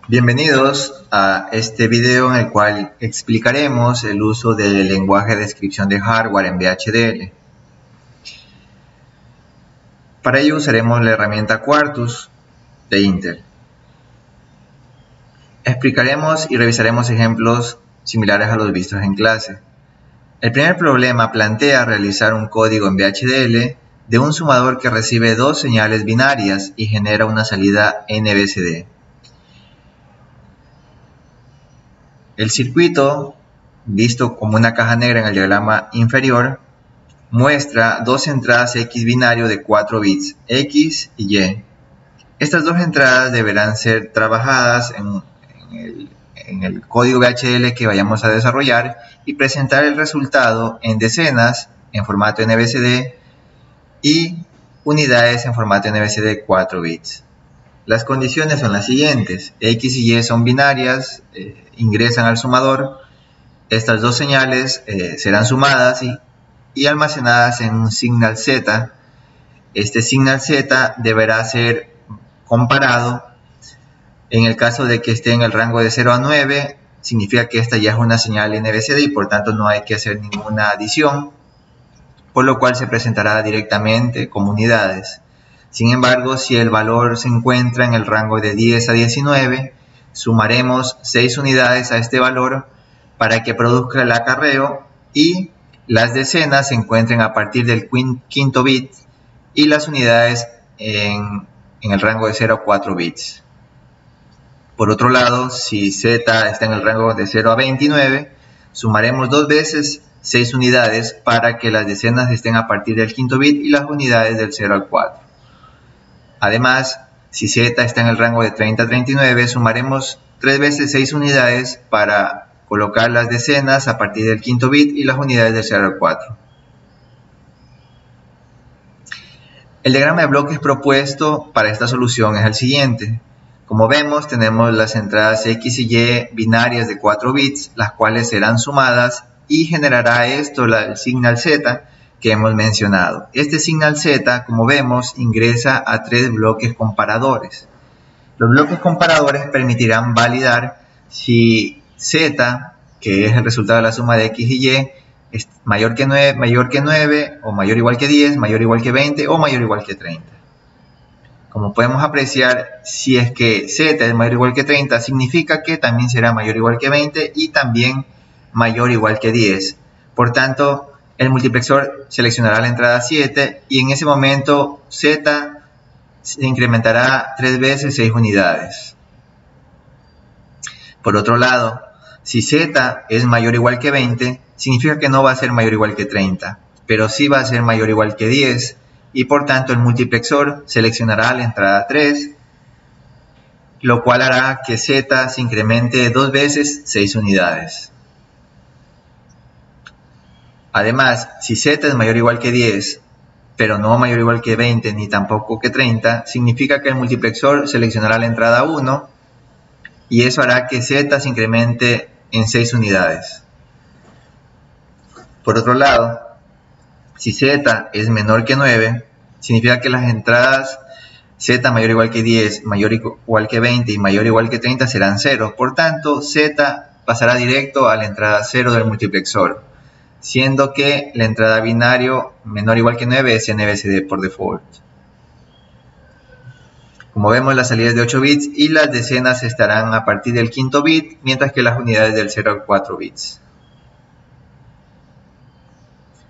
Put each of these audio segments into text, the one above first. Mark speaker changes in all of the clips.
Speaker 1: Bienvenidos a este video en el cual explicaremos el uso del lenguaje de descripción de hardware en VHDL. Para ello usaremos la herramienta Quartus de Intel. Explicaremos y revisaremos ejemplos similares a los vistos en clase. El primer problema plantea realizar un código en VHDL de un sumador que recibe dos señales binarias y genera una salida NBCD. El circuito, visto como una caja negra en el diagrama inferior, muestra dos entradas X binario de 4 bits, X y Y. Estas dos entradas deberán ser trabajadas en el código VHDL que vayamos a desarrollar y presentar el resultado en decenas en formato NBCD y unidades en formato NBCD de 4 bits. Las condiciones son las siguientes: X y Y son binarias, ingresan al sumador, estas dos señales serán sumadas y almacenadas en un signal Z. Este signal Z deberá ser comparado. En el caso de que esté en el rango de 0 a 9, significa que esta ya es una señal NBCD y por tanto no hay que hacer ninguna adición, por lo cual se presentará directamente como unidades. Sin embargo, si el valor se encuentra en el rango de 10 a 19, sumaremos 6 unidades a este valor para que produzca el acarreo y las decenas se encuentren a partir del quinto bit y las unidades en el rango de 0 a 4 bits. Por otro lado, si Z está en el rango de 0 a 29, sumaremos dos veces 6 unidades para que las decenas estén a partir del quinto bit y las unidades del 0 al 4. Además, si Z está en el rango de 30 a 39, sumaremos 3 veces 6 unidades para colocar las decenas a partir del quinto bit y las unidades del 0 al 4. El diagrama de bloques propuesto para esta solución es el siguiente. Como vemos, tenemos las entradas X y Y binarias de 4 bits, las cuales serán sumadas y generará esto el signal Z que hemos mencionado. Este signal Z, como vemos, ingresa a 3 bloques comparadores. Los bloques comparadores permitirán validar si Z, que es el resultado de la suma de X y Y, es mayor que 9 o mayor o igual que 10, mayor o igual que 20 o mayor o igual que 30. Como podemos apreciar, si es que Z es mayor o igual que 30, significa que también será mayor o igual que 20 y también mayor o igual que 10. Por tanto, el multiplexor seleccionará la entrada 7 y en ese momento Z se incrementará 3 veces 6 unidades. Por otro lado, si Z es mayor o igual que 20, significa que no va a ser mayor o igual que 30, pero sí va a ser mayor o igual que 10 y por tanto el multiplexor seleccionará la entrada 3, lo cual hará que Z se incremente 2 veces 6 unidades. Además, si Z es mayor o igual que 10, pero no mayor o igual que 20 ni tampoco que 30, significa que el multiplexor seleccionará la entrada 1 y eso hará que Z se incremente en 6 unidades. Por otro lado, si Z es menor que 9, significa que las entradas Z mayor o igual que 10, mayor o igual que 20 y mayor o igual que 30 serán 0. Por tanto, Z pasará directo a la entrada 0 del multiplexor, siendo que la entrada binario menor o igual que 9 es NBCD por default. Como vemos, las salidas de 8 bits y las decenas estarán a partir del quinto bit, mientras que las unidades del 0 al 4 bits.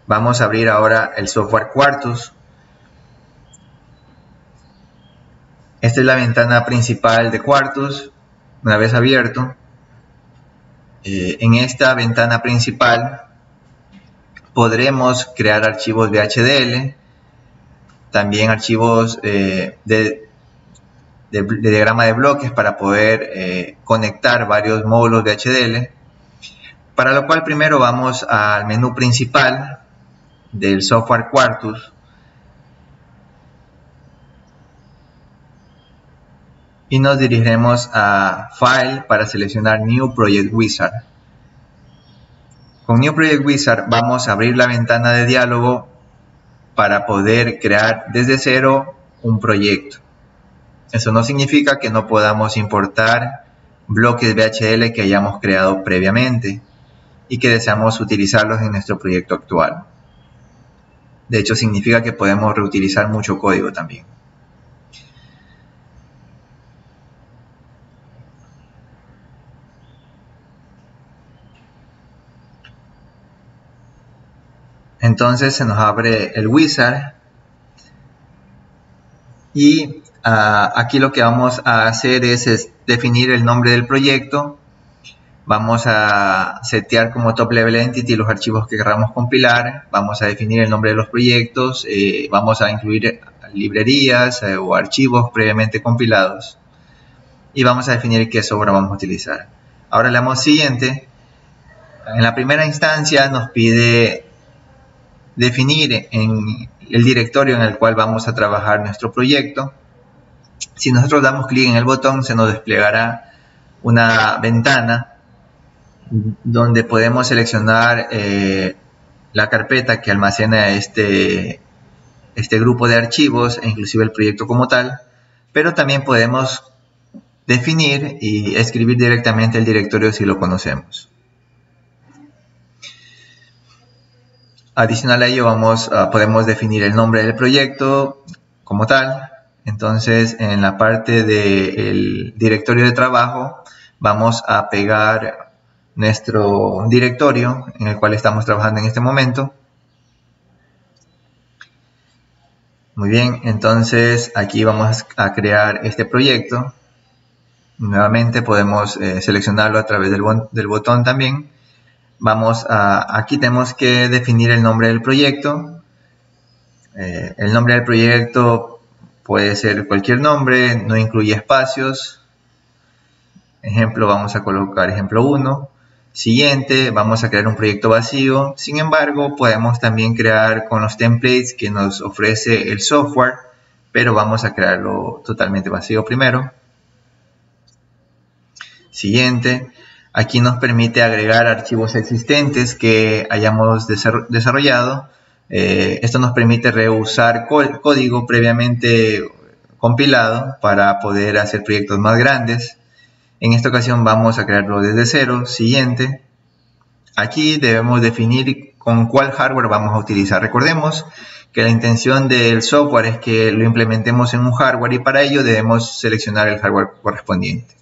Speaker 1: Vamos a abrir ahora el software Quartus. Esta es la ventana principal de Quartus. Una vez abierto, en esta ventana principal podremos crear archivos VHDL, también archivos de diagrama de bloques para poder conectar varios módulos VHDL, para lo cual primero vamos al menú principal del software Quartus y nos dirigiremos a File para seleccionar New Project Wizard. Con New Project Wizard vamos a abrir la ventana de diálogo para poder crear desde cero un proyecto. Eso no significa que no podamos importar bloques VHDL que hayamos creado previamente y que deseamos utilizarlos en nuestro proyecto actual. De hecho, significa que podemos reutilizar mucho código también. Entonces se nos abre el wizard y aquí lo que vamos a hacer es definir el nombre del proyecto. Vamos a setear como top level entity los archivos que queramos compilar. Vamos a definir el nombre de los proyectos. Vamos a incluir librerías o archivos previamente compilados. Y vamos a definir qué software vamos a utilizar. Ahora le damos siguiente. En la primera instancia nos pide definir en el directorio en el cual vamos a trabajar nuestro proyecto. Si nosotros damos clic en el botón, se nos desplegará una ventana donde podemos seleccionar la carpeta que almacena este grupo de archivos e inclusive el proyecto como tal, pero también podemos definir y escribir directamente el directorio si lo conocemos. Adicional a ello podemos definir el nombre del proyecto como tal. Entonces en la parte del directorio de trabajo vamos a pegar nuestro directorio en el cual estamos trabajando en este momento. Muy bien, entonces aquí vamos a crear este proyecto. Nuevamente podemos seleccionarlo a través del botón también. Aquí tenemos que definir el nombre del proyecto. El nombre del proyecto puede ser cualquier nombre, no incluye espacios. Ejemplo, vamos a colocar ejemplo 1. Siguiente, vamos a crear un proyecto vacío. Sin embargo, podemos también crear con los templates que nos ofrece el software, pero vamos a crearlo totalmente vacío primero. Siguiente, aquí nos permite agregar archivos existentes que hayamos desarrollado. Esto nos permite reusar código previamente compilado para poder hacer proyectos más grandes. En esta ocasión vamos a crearlo desde cero. Siguiente. Aquí debemos definir con cuál hardware vamos a utilizar. Recordemos que la intención del software es que lo implementemos en un hardware y para ello debemos seleccionar el hardware correspondiente.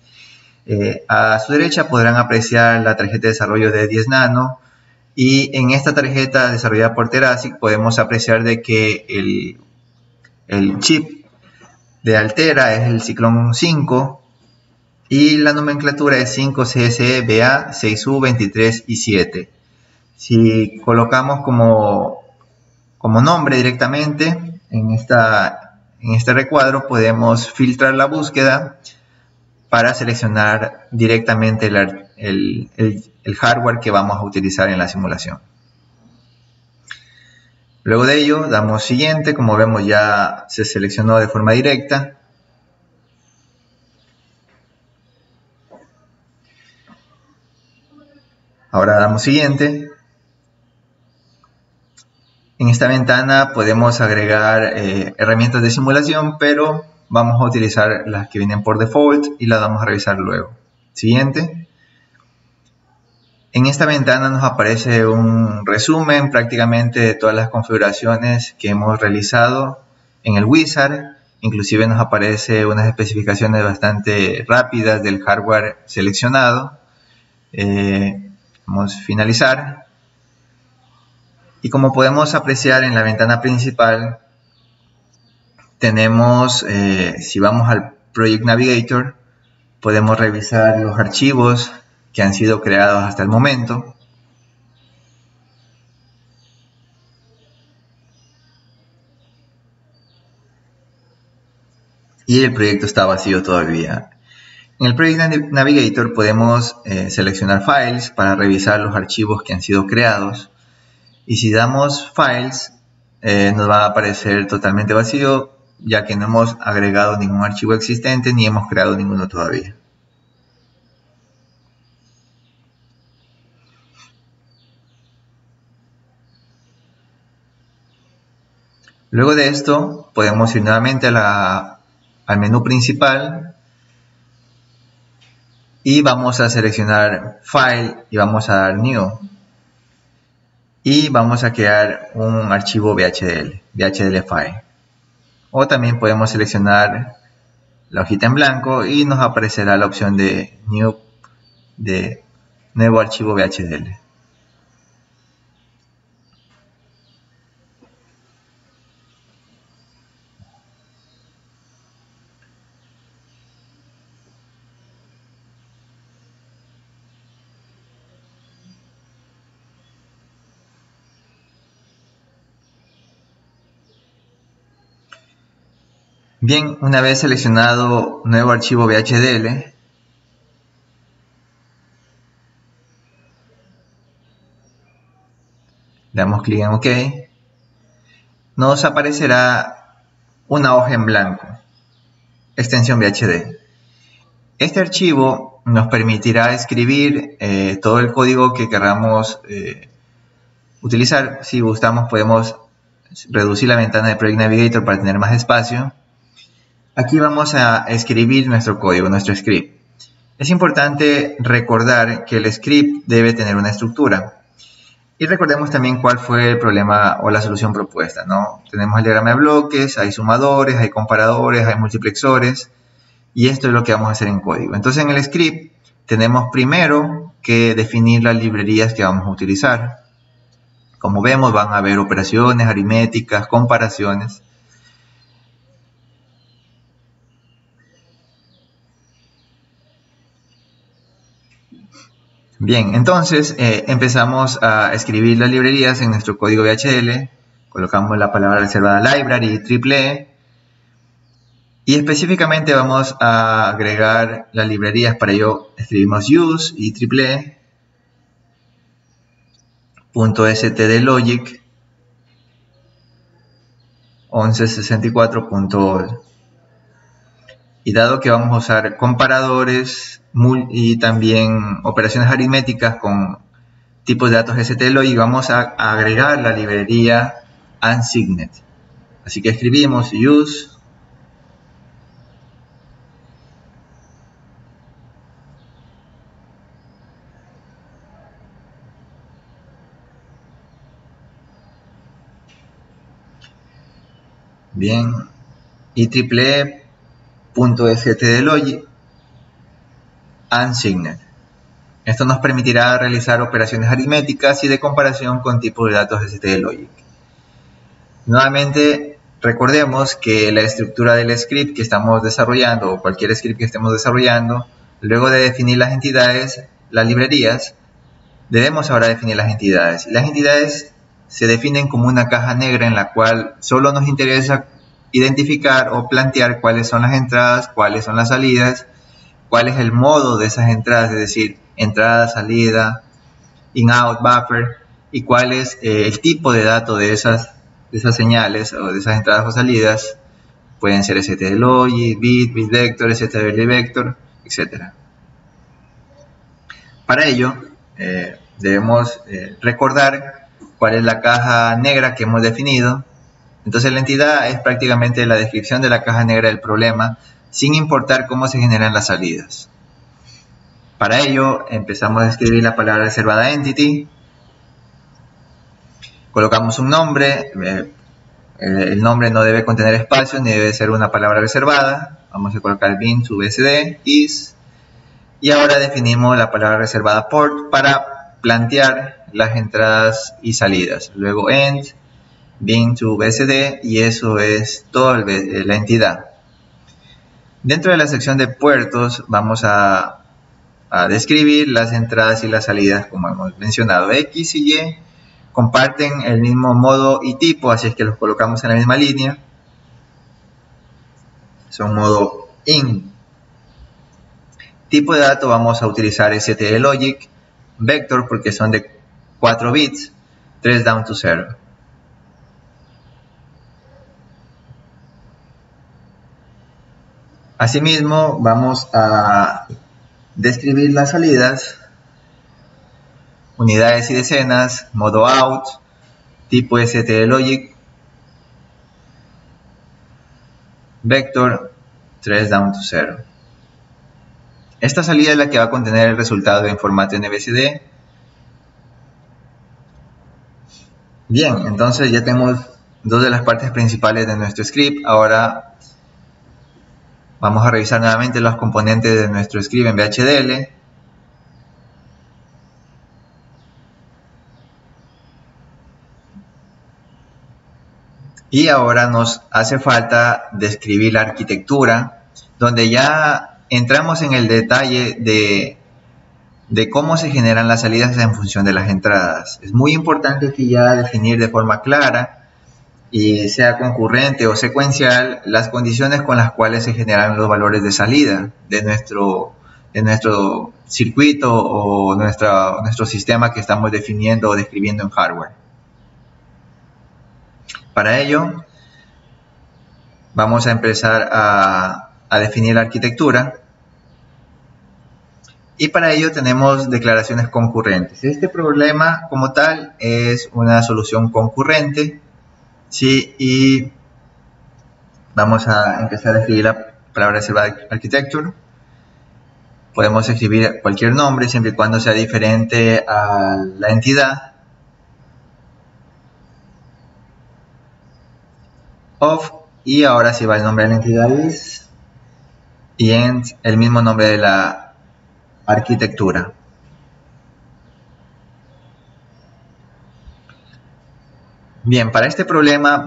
Speaker 1: A su derecha podrán apreciar la tarjeta de desarrollo de 10 nano y en esta tarjeta desarrollada por Terasic podemos apreciar de que el chip de Altera es el Cyclone 5 y la nomenclatura es 5CSE BA 6U 23 y 7. Si colocamos como nombre directamente en este recuadro, podemos filtrar la búsqueda para seleccionar directamente el hardware que vamos a utilizar en la simulación. Luego de ello, damos siguiente. Como vemos, ya se seleccionó de forma directa. Ahora damos siguiente. En esta ventana podemos agregar herramientas de simulación, pero vamos a utilizar las que vienen por default y las vamos a revisar luego. Siguiente. En esta ventana nos aparece un resumen prácticamente de todas las configuraciones que hemos realizado en el wizard. Inclusive nos aparece unas especificaciones bastante rápidas del hardware seleccionado. Vamos a finalizar. Y como podemos apreciar en la ventana principal, tenemos, si vamos al Project Navigator, podemos revisar los archivos que han sido creados hasta el momento. Y el proyecto está vacío todavía. En el Project Navigator podemos seleccionar Files para revisar los archivos que han sido creados. Y si damos Files, nos va a aparecer totalmente vacío, ya que no hemos agregado ningún archivo existente ni hemos creado ninguno todavía. Luego de esto, podemos ir nuevamente al menú principal y vamos a seleccionar File y vamos a dar New y vamos a crear un archivo VHDL file, o también podemos seleccionar la hojita en blanco y nos aparecerá la opción de New, de nuevo archivo VHDL. Bien, una vez seleccionado nuevo archivo VHDL, le damos clic en OK, nos aparecerá una hoja en blanco, extensión VHD. Este archivo nos permitirá escribir todo el código que queramos utilizar. Si gustamos podemos reducir la ventana de Project Navigator para tener más espacio. Aquí vamos a escribir nuestro código, nuestro script. Es importante recordar que el script debe tener una estructura. Y recordemos también cuál fue el problema o la solución propuesta, ¿no? Tenemos el diagrama de bloques, hay sumadores, hay comparadores, hay multiplexores. Y esto es lo que vamos a hacer en código. Entonces en el script tenemos primero que definir las librerías que vamos a utilizar. Como vemos, van a haber operaciones, aritméticas, comparaciones. Bien, entonces empezamos a escribir las librerías en nuestro código VHDL. Colocamos la palabra reservada library, triple. Y específicamente vamos a agregar las librerías. Para ello escribimos use y triple .stdlogic 1164.org. Y dado que vamos a usar comparadores y también operaciones aritméticas con tipos de datos stdlogic, vamos a agregar la librería unsigned. Así que escribimos use bien y triple .stdlogic unsigned. Esto nos permitirá realizar operaciones aritméticas y de comparación con tipos de datos stdlogic. Nuevamente, recordemos que la estructura del script que estamos desarrollando o cualquier script que estemos desarrollando, luego de definir las entidades, las librerías, debemos ahora definir las entidades. Las entidades se definen como una caja negra en la cual solo nos interesa identificar o plantear cuáles son las entradas, cuáles son las salidas, cuál es el modo de esas entradas, es decir, entrada, salida, in-out, buffer, y cuál es el tipo de dato de esas señales o de esas entradas o salidas. Pueden ser stdlogic, bit, bitvector, stdvector, etc. Para ello, debemos recordar cuál es la caja negra que hemos definido. Entonces la entidad es prácticamente la descripción de la caja negra del problema, sin importar cómo se generan las salidas. Para ello empezamos a escribir la palabra reservada entity, colocamos un nombre, el nombre no debe contener espacios ni debe ser una palabra reservada. Vamos a colocar bin to bsd is, y ahora definimos la palabra reservada port para plantear las entradas y salidas. Luego end, bin to bsd, y eso es toda la entidad. Dentro de la sección de puertos vamos a describir las entradas y las salidas, como hemos mencionado. X y Y comparten el mismo modo y tipo, así es que los colocamos en la misma línea. Son modo in. Tipo de dato vamos a utilizar stdlogic, vector porque son de 4 bits, 3 down to 0. Asimismo, vamos a describir las salidas, unidades y decenas, modo out, tipo stdlogic, vector, 3 down to 0. Esta salida es la que va a contener el resultado en formato NBCD. Bien, entonces ya tenemos dos de las partes principales de nuestro script. Ahora vamos a revisar nuevamente los componentes de nuestro script en VHDL. Y ahora nos hace falta describir la arquitectura, donde ya entramos en el detalle de cómo se generan las salidas en función de las entradas. Es muy importante aquí ya definir de forma clara, y sea concurrente o secuencial, las condiciones con las cuales se generan los valores de salida de nuestro circuito o nuestro sistema que estamos definiendo o describiendo en hardware. Para ello, vamos a empezar a definir la arquitectura. Y para ello tenemos declaraciones concurrentes. Este problema como tal es una solución concurrente, ¿sí? Y vamos a empezar a escribir la palabra reservada architecture. Podemos escribir cualquier nombre siempre y cuando sea diferente a la entidad. Of, y ahora sí va el nombre de la entidad is, y end, el mismo nombre de la arquitectura. Bien, para este problema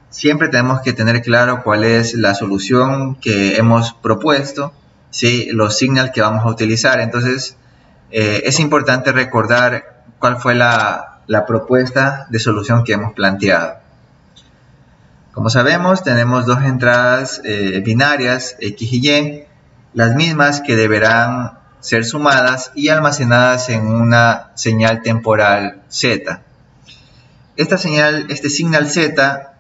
Speaker 1: siempre tenemos que tener claro cuál es la solución que hemos propuesto, ¿sí? Los signals que vamos a utilizar. Entonces es importante recordar cuál fue la propuesta de solución que hemos planteado. Como sabemos, tenemos dos entradas binarias X y Y, las mismas que deberán ser sumadas y almacenadas en una señal temporal Z. Este signal Z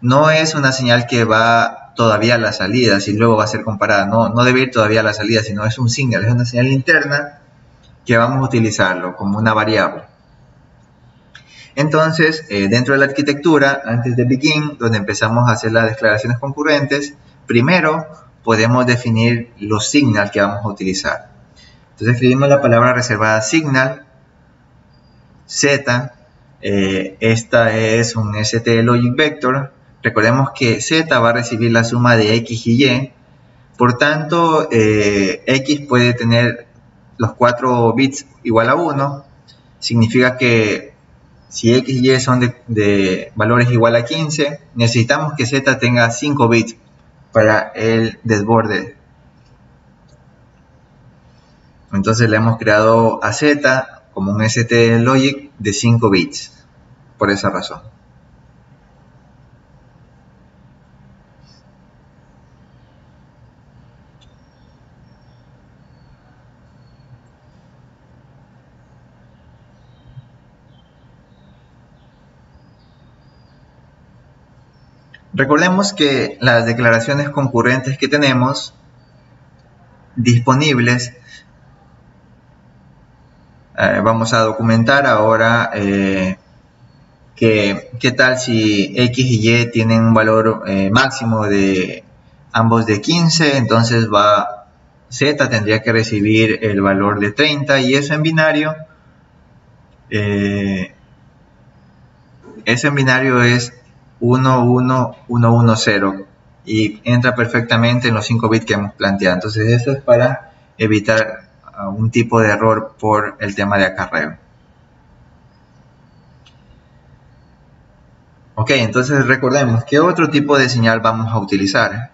Speaker 1: no es una señal que va todavía a la salida, si luego va a ser comparada, no debe ir todavía a la salida, sino es un signal, es una señal interna que vamos a utilizarlo como una variable. Entonces, dentro de la arquitectura, antes de begin, donde empezamos a hacer las declaraciones concurrentes, primero podemos definir los signals que vamos a utilizar. Entonces escribimos la palabra reservada signal, Z, esta es un ST logic vector. Recordemos que Z va a recibir la suma de X y Y, por tanto, X puede tener los 4 bits igual a 1, significa que si X y Y son de valores igual a 15, necesitamos que Z tenga 5 bits para el desborde. Entonces le hemos creado a Z como un ST logic de 5 bits, por esa razón. Recordemos que las declaraciones concurrentes que tenemos disponibles, vamos a documentar ahora qué tal si X y Y tienen un valor máximo de ambos de 15, entonces Z tendría que recibir el valor de 30 y eso en binario, es 1, 1, 1, 1, 0 y entra perfectamente en los 5 bits que hemos planteado. Entonces esto es para evitar un tipo de error por el tema de acarreo. Ok, entonces recordemos qué otro tipo de señal vamos a utilizar.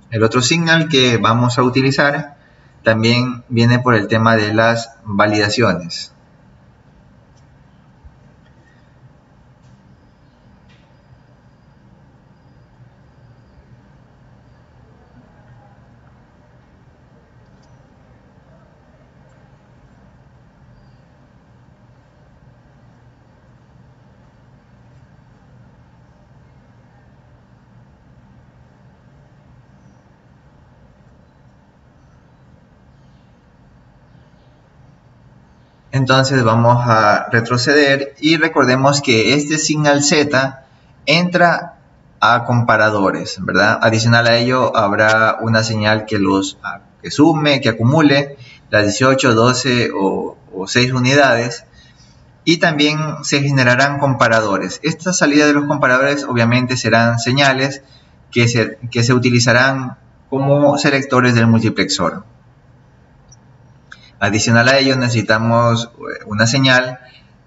Speaker 1: El otro signal que vamos a utilizar también viene por el tema de las validaciones. Entonces vamos a retroceder y recordemos que este signal Z entra a comparadores, ¿verdad? Adicional a ello habrá una señal que los que sume, que acumule las 18, 12 o 6 unidades. Y también se generarán comparadores. Esta salida de los comparadores obviamente serán señales que se utilizarán como selectores del multiplexor. Adicional a ello necesitamos una señal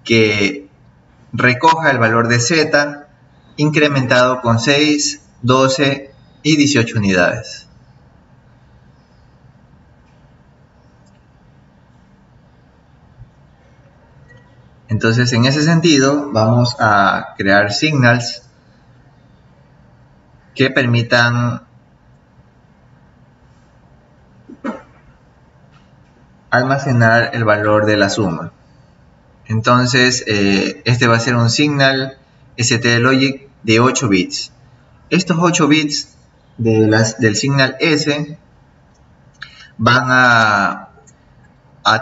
Speaker 1: que recoja el valor de Z incrementado con 6, 12 y 18 unidades. Entonces, en ese sentido, vamos a crear signals que permitan almacenar el valor de la suma. Entonces, este va a ser un signal ST-Logic de 8 bits. Estos 8 bits del signal S van a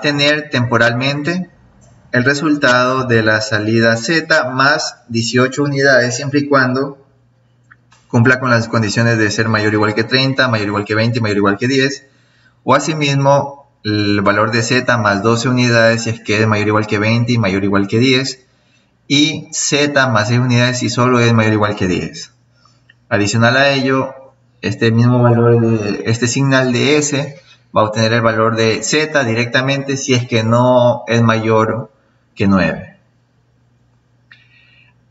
Speaker 1: tener temporalmente el resultado de la salida Z más 18 unidades, siempre y cuando cumpla con las condiciones de ser mayor o igual que 30, mayor o igual que 20, mayor o igual que 10, o asimismo el valor de Z más 12 unidades si es que es mayor o igual que 20 y mayor o igual que 10, y Z más 6 unidades si solo es mayor o igual que 10. Adicional a ello, este mismo valor de este signal de S va a obtener el valor de Z directamente si es que no es mayor que 9.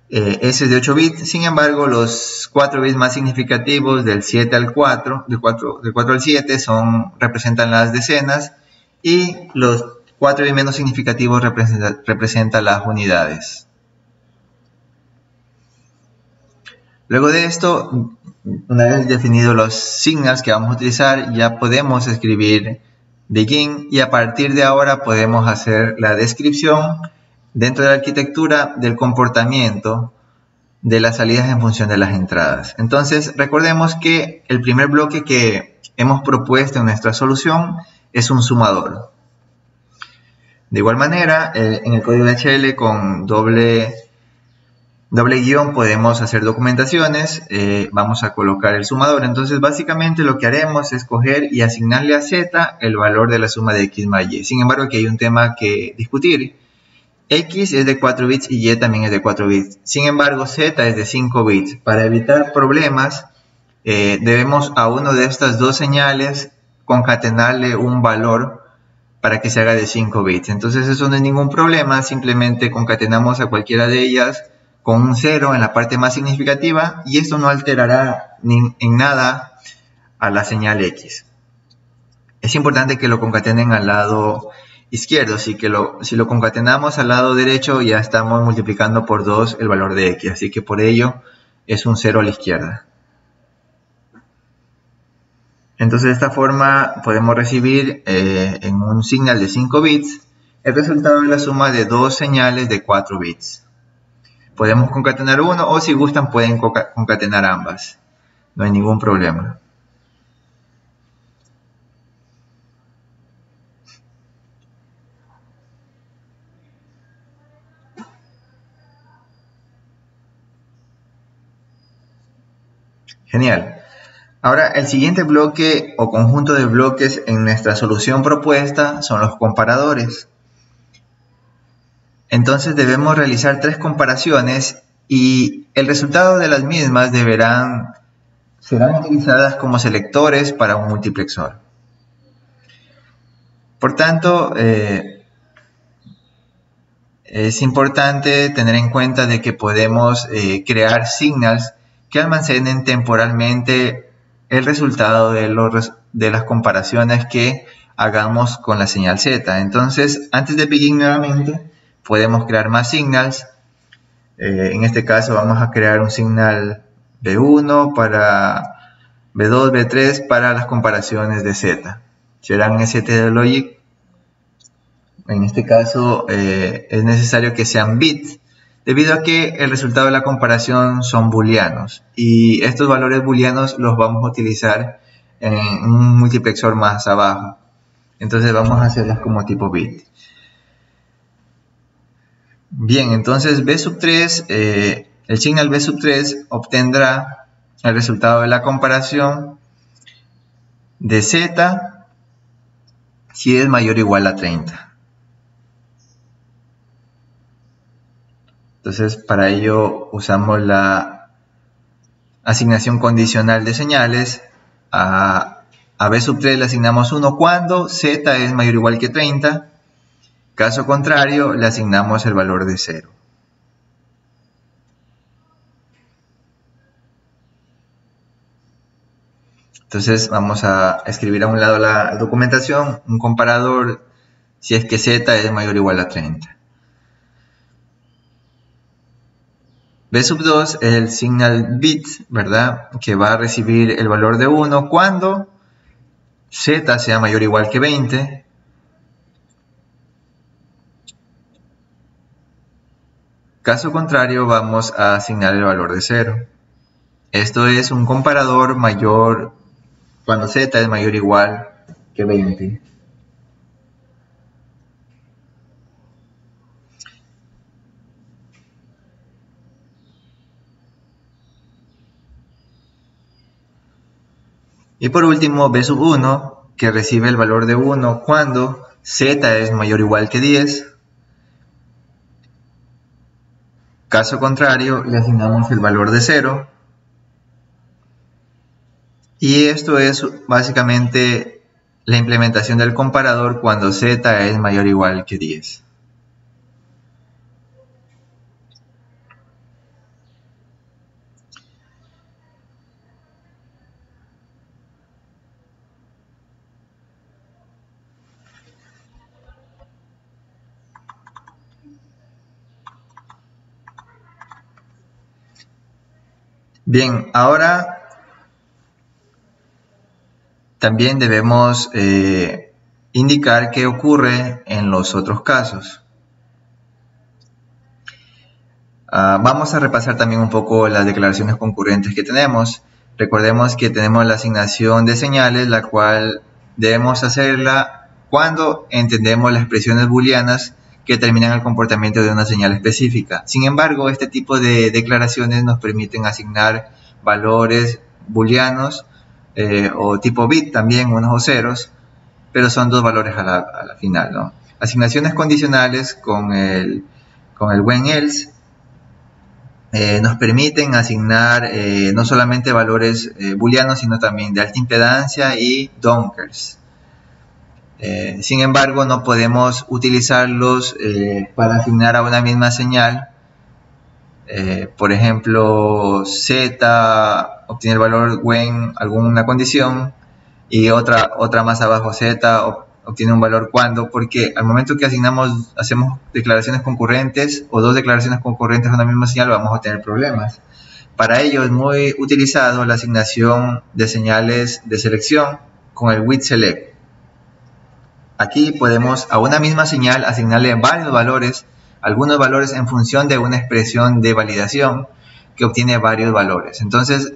Speaker 1: S es de 8 bits, sin embargo los 4 bits más significativos del 7 al 4, del 4 al 7 representan las decenas, y los 4 bits menos significativos representan las unidades. Luego de esto, una vez definidos los signals que vamos a utilizar, ya podemos escribir begin, y a partir de ahora podemos hacer la descripción dentro de la arquitectura del comportamiento de las salidas en función de las entradas. Entonces, recordemos que el primer bloque que hemos propuesto en nuestra solución es un sumador. De igual manera, en el código de HL con doble guión podemos hacer documentaciones. Vamos a colocar el sumador. Entonces, básicamente lo que haremos es coger y asignarle a Z el valor de la suma de X más Y. Sin embargo, aquí hay un tema que discutir. X es de 4 bits y Y también es de 4 bits. Sin embargo, Z es de 5 bits. Para evitar problemas, debemos a una de estas dos señales concatenarle un valor para que se haga de 5 bits. Entonces eso no es ningún problema, simplemente concatenamos a cualquiera de ellas con un 0 en la parte más significativa, y esto no alterará en nada a la señal X. Es importante que lo concatenen al lado izquierdo, así que si lo concatenamos al lado derecho ya estamos multiplicando por 2 el valor de X, así que por ello es un 0 a la izquierda. Entonces de esta forma podemos recibir en un signal de 5 bits el resultado de la suma de dos señales de 4 bits. Podemos concatenar uno, o si gustan pueden concatenar ambas, no hay ningún problema. Genial. Ahora, el siguiente bloque o conjunto de bloques en nuestra solución propuesta son los comparadores. Entonces debemos realizar 3 comparaciones y el resultado de las mismas serán utilizadas como selectores para un multiplexor. Por tanto, es importante tener en cuenta de que podemos crear signals que almacenen temporalmente el resultado de las comparaciones que hagamos con la señal Z. Entonces, antes de begin nuevamente, podemos crear más signals. En este caso vamos a crear un signal B1 para B2, B3 para las comparaciones de Z. Serán ST-Logic. En este caso es necesario que sean bits, debido a que el resultado de la comparación son booleanos, y estos valores booleanos los vamos a utilizar en un multiplexor más abajo. Entonces vamos a hacerlas como tipo bit. Bien, entonces B3, el signal B3 obtendrá el resultado de la comparación de Z si es mayor o igual a 30. Entonces, para ello usamos la asignación condicional de señales. A b sub 3 le asignamos 1 cuando z es mayor o igual que 30. Caso contrario, le asignamos el valor de 0. Entonces vamos a escribir a un lado la documentación, un comparador si es que z es mayor o igual a 30. B sub 2 es el signal bit, ¿verdad? Que va a recibir el valor de 1 cuando z sea mayor o igual que 20. Caso contrario, vamos a asignar el valor de 0. Esto es un comparador mayor cuando z es mayor o igual que 20. Y por último, B sub 1, que recibe el valor de 1 cuando z es mayor o igual que 10. Caso contrario, le asignamos el valor de 0. Y esto es básicamente la implementación del comparador cuando z es mayor o igual que 10. Bien, ahora también debemos indicar qué ocurre en los otros casos. Vamos a repasar también un poco las declaraciones concurrentes que tenemos. Recordemos que tenemos la asignación de señales, la cual debemos hacerla cuando entendemos las expresiones booleanas que determinan el comportamiento de una señal específica. Sin embargo, este tipo de declaraciones nos permiten asignar valores booleanos o tipo bit también, unos o ceros, pero son dos valores a la final, ¿no? Asignaciones condicionales con el when else nos permiten asignar no solamente valores booleanos, sino también de alta impedancia y dunkers. Sin embargo, no podemos utilizarlos para asignar a una misma señal. Por ejemplo, z obtiene el valor when alguna condición y otra más abajo z obtiene un valor cuando, porque al momento que hacemos declaraciones concurrentes o dos declaraciones concurrentes a una misma señal, vamos a tener problemas. Para ello es muy utilizado la asignación de señales de selección con el with select. Aquí podemos a una misma señal asignarle varios valores, algunos valores en función de una expresión de validación que obtiene varios valores. Entonces,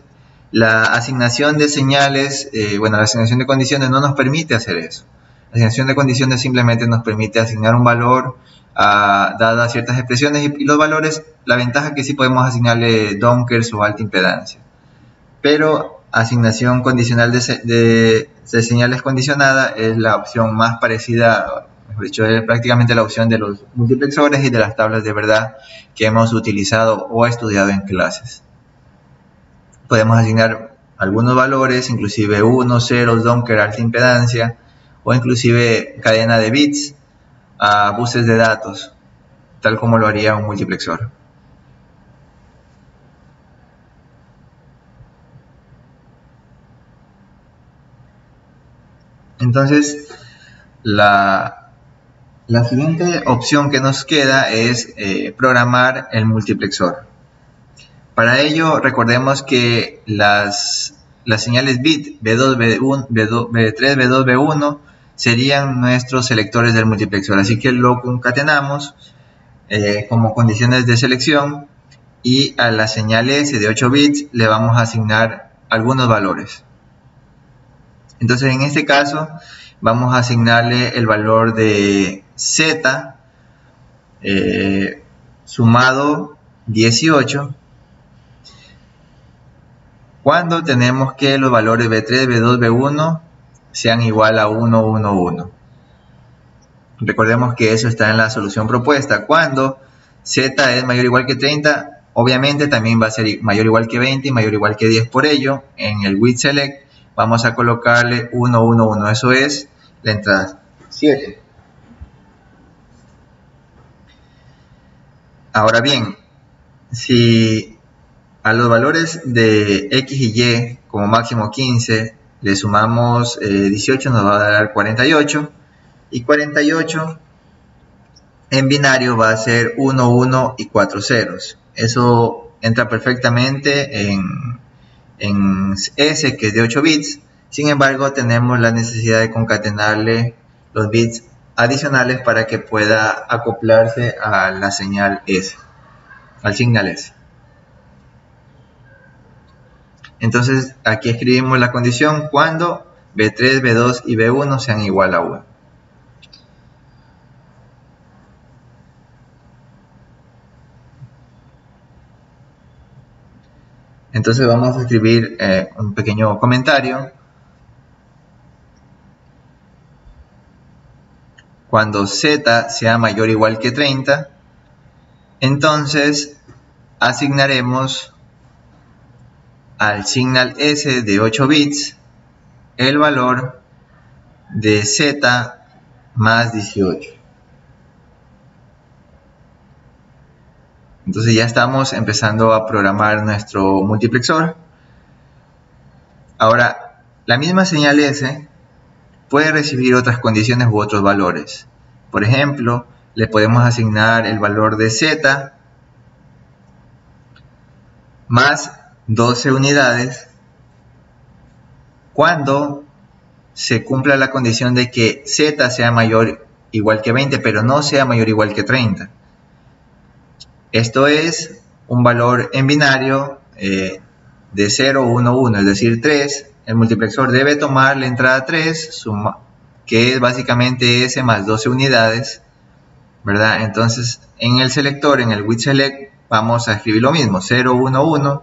Speaker 1: la asignación de señales, la asignación de condiciones no nos permite hacer eso. La asignación de condiciones simplemente nos permite asignar un valor dadas ciertas expresiones y los valores, la ventaja es que sí podemos asignarle dunkers o alta impedancia. Pero asignación condicional de señales condicionada es la opción más parecida, mejor dicho, es prácticamente la opción de los multiplexores y de las tablas de verdad que hemos utilizado o estudiado en clases. Podemos asignar algunos valores, inclusive 1, 0, dunker, alta impedancia, o inclusive cadena de bits a buses de datos, tal como lo haría un multiplexor. Entonces, la siguiente opción que nos queda es programar el multiplexor. Para ello, recordemos que las señales bit B2, B1, B3, B2, B1 serían nuestros selectores del multiplexor. Así que lo concatenamos como condiciones de selección y a la señal S de 8 bits le vamos a asignar algunos valores. Entonces, en este caso, vamos a asignarle el valor de Z sumado 18 cuando tenemos que los valores B3, B2, B1 sean igual a 1, 1, 1. Recordemos que eso está en la solución propuesta. Cuando z es mayor o igual que 30, obviamente también va a ser mayor o igual que 20 y mayor o igual que 10. Por ello, en el with select vamos a colocarle 1, 1, 1. Eso es la entrada 7. Ahora bien, si a los valores de x y y como máximo 15 le sumamos 18, nos va a dar 48. Y 48 en binario va a ser 1, 1 y 4 ceros. Eso entra perfectamente en S, que es de 8 bits. Sin embargo, tenemos la necesidad de concatenarle los bits adicionales para que pueda acoplarse a la señal S, al signal S. Entonces, aquí escribimos la condición cuando B3, B2 y B1 sean igual a 1. Entonces vamos a escribir un pequeño comentario. Cuando z sea mayor o igual que 30, entonces asignaremos al signal S de 8 bits el valor de z más 18. Entonces ya estamos empezando a programar nuestro multiplexor. Ahora, la misma señal S puede recibir otras condiciones u otros valores. Por ejemplo, le podemos asignar el valor de z más 12 unidades cuando se cumpla la condición de que z sea mayor o igual que 20, pero no sea mayor o igual que 30. Esto es un valor en binario de 0, 1, 1, es decir, 3. El multiplexor debe tomar la entrada 3, que es básicamente S más 12 unidades, ¿verdad? Entonces, en el selector, en el with select, vamos a escribir lo mismo, 0, 1, 1.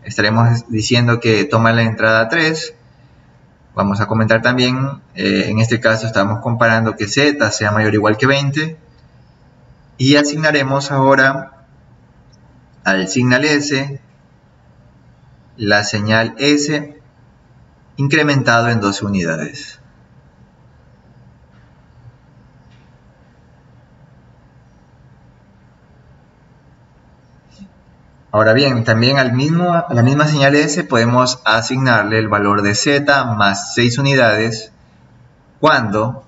Speaker 1: Estaremos diciendo que toma la entrada 3. Vamos a comentar también, en este caso estamos comparando que z sea mayor o igual que 20. Y asignaremos ahora al signal S la señal S incrementado en 12 unidades. Ahora bien, también a la misma señal S podemos asignarle el valor de z más 6 unidades cuando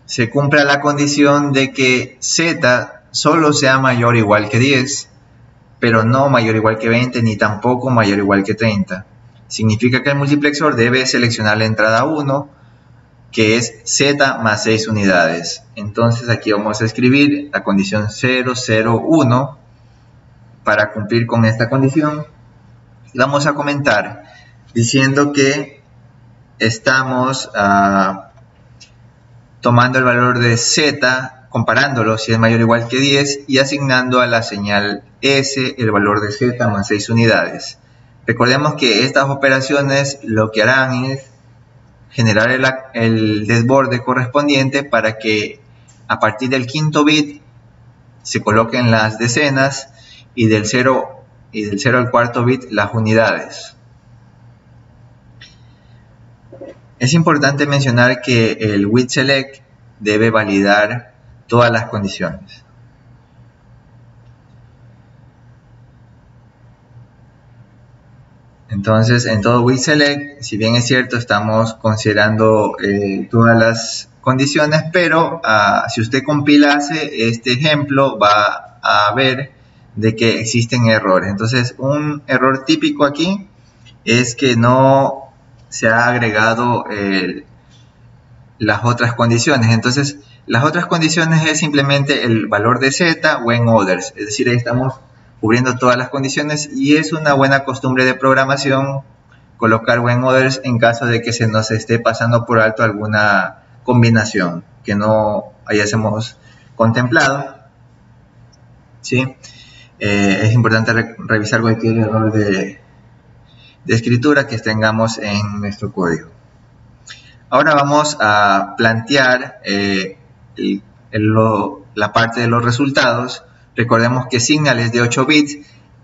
Speaker 1: se cumpla la condición de que z solo sea mayor o igual que 10, pero no mayor o igual que 20 ni tampoco mayor o igual que 30. Significa que el multiplexor debe seleccionar la entrada 1, que es z más 6 unidades. Entonces aquí vamos a escribir la condición 0, 0, 1 para cumplir con esta condición. Y vamos a comentar diciendo que estamos tomando el valor de z, comparándolo si es mayor o igual que 10 y asignando a la señal S el valor de z más 6 unidades. Recordemos que estas operaciones lo que harán es generar el desborde correspondiente para que a partir del quinto bit se coloquen las decenas y del 0 al cuarto bit las unidades. Es importante mencionar que el with select debe validar todas las condiciones. Entonces, en todo with select, si bien es cierto, estamos considerando todas las condiciones, pero si usted compilase este ejemplo, va a ver de que existen errores. Entonces, un error típico aquí es que no se ha agregado las otras condiciones. Entonces, las otras condiciones es simplemente el valor de z when others, es decir, ahí estamos cubriendo todas las condiciones y es una buena costumbre de programación colocar when others en caso de que se nos esté pasando por alto alguna combinación que no hayamos contemplado, ¿sí? Es importante revisar cualquier error de escritura que tengamos en nuestro código. Ahora vamos a plantear la parte de los resultados. Recordemos que Signal es de 8 bits,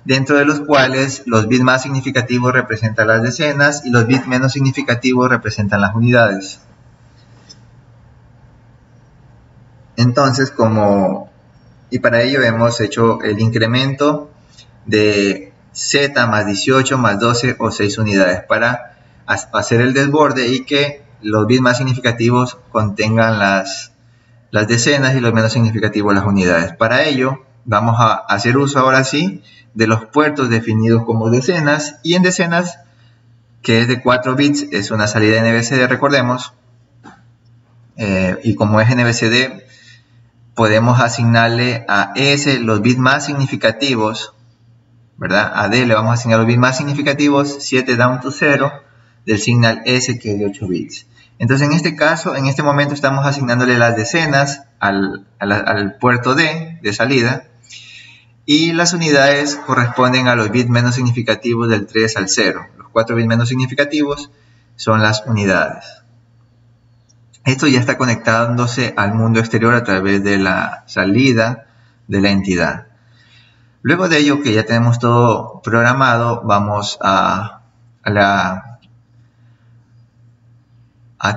Speaker 1: dentro de los cuales los bits más significativos representan las decenas y los bits menos significativos representan las unidades. Entonces, y para ello hemos hecho el incremento de Z más 18 más 12 o 6 unidades para hacer el desborde y que los bits más significativos contengan las decenas y los menos significativos las unidades. Para ello vamos a hacer uso ahora sí de los puertos definidos como decenas, y en decenas, que es de 4 bits, es una salida NBCD, recordemos, y como es NBCD podemos asignarle a S los bits más significativos, ¿verdad? A D le vamos a asignar los bits más significativos, 7 down to 0, del signal S, que es de 8 bits. Entonces en este caso, en este momento estamos asignándole las decenas al puerto D de salida, y las unidades corresponden a los bits menos significativos del 3 al 0. Los 4 bits menos significativos son las unidades. Esto ya está conectándose al mundo exterior a través de la salida de la entidad. Luego de ello, que ya tenemos todo programado, vamos a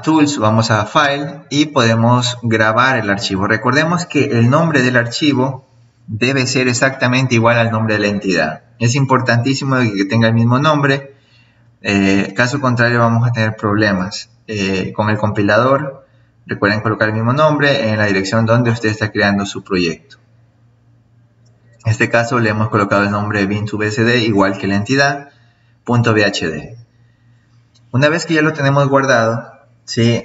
Speaker 1: Tools, vamos a File y podemos grabar el archivo. Recordemos que el nombre del archivo debe ser exactamente igual al nombre de la entidad. Es importantísimo que tenga el mismo nombre, caso contrario vamos a tener problemas. Con el compilador, recuerden colocar el mismo nombre en la dirección donde usted está creando su proyecto. En este caso le hemos colocado el nombre bin2bsd igual que la entidad, .bhd. Una vez que ya lo tenemos guardado, ¿sí?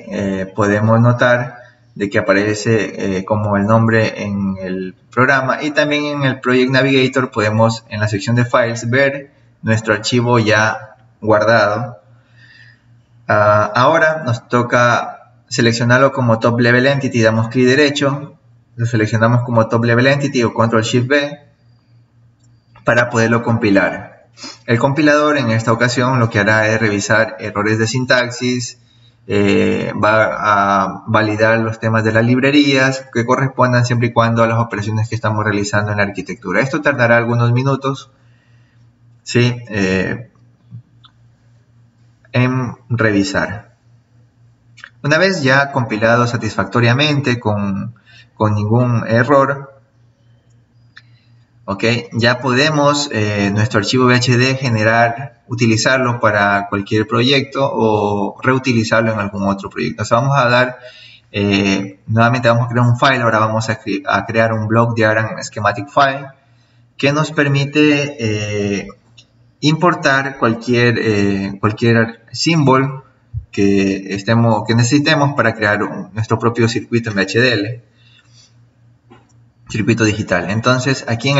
Speaker 1: Podemos notar de que aparece como el nombre en el programa, y también en el Project Navigator podemos en la sección de Files ver nuestro archivo ya guardado. Ahora nos toca seleccionarlo como Top Level Entity, damos clic derecho, lo seleccionamos como Top Level Entity o Control Shift B para poderlo compilar. El compilador en esta ocasión lo que hará es revisar errores de sintaxis, va a validar los temas de las librerías que correspondan siempre y cuando a las operaciones que estamos realizando en la arquitectura. Esto tardará algunos minutos, ¿sí? En revisar. Una vez ya compilado satisfactoriamente con ningún error, ¿okay? Ya podemos nuestro archivo VHD utilizarlo para cualquier proyecto o reutilizarlo en algún otro proyecto. O sea, vamos a dar, nuevamente vamos a crear un file, ahora vamos a crear un block diagram schematic file que nos permite importar cualquier símbolo que necesitemos para crear nuestro propio circuito en VHDL. Circuito digital. Entonces aquí en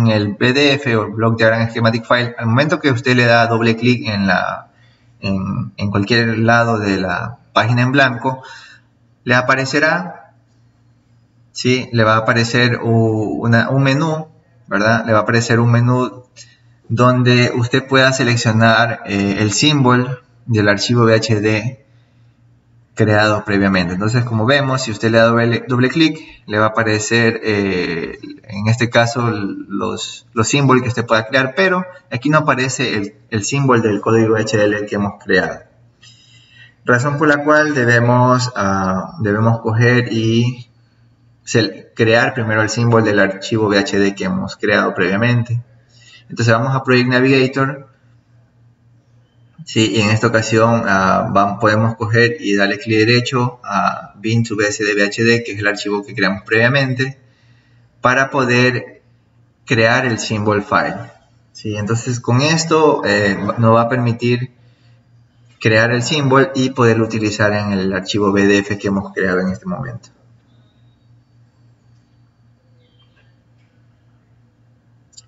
Speaker 1: el PDF o Block Diagram Schematic File, al momento que usted le da doble clic en cualquier lado de la página en blanco, le aparecerá, ¿sí? Le va a aparecer un menú, ¿verdad? Le va a aparecer un menú donde usted pueda seleccionar el símbolo del archivo VHD creado previamente. Entonces, como vemos, si usted le da doble clic, le va a aparecer en este caso los símbolos que usted pueda crear, pero aquí no aparece el símbolo del código HL que hemos creado. Razón por la cual debemos coger y crear primero el símbolo del archivo VHD que hemos creado previamente. Entonces vamos a Project Navigator. Sí, y en esta ocasión podemos coger y darle clic derecho a bin2bsd, que es el archivo que creamos previamente, para poder crear el symbol file. Sí, entonces con esto nos va a permitir crear el símbolo y poderlo utilizar en el archivo PDF que hemos creado en este momento.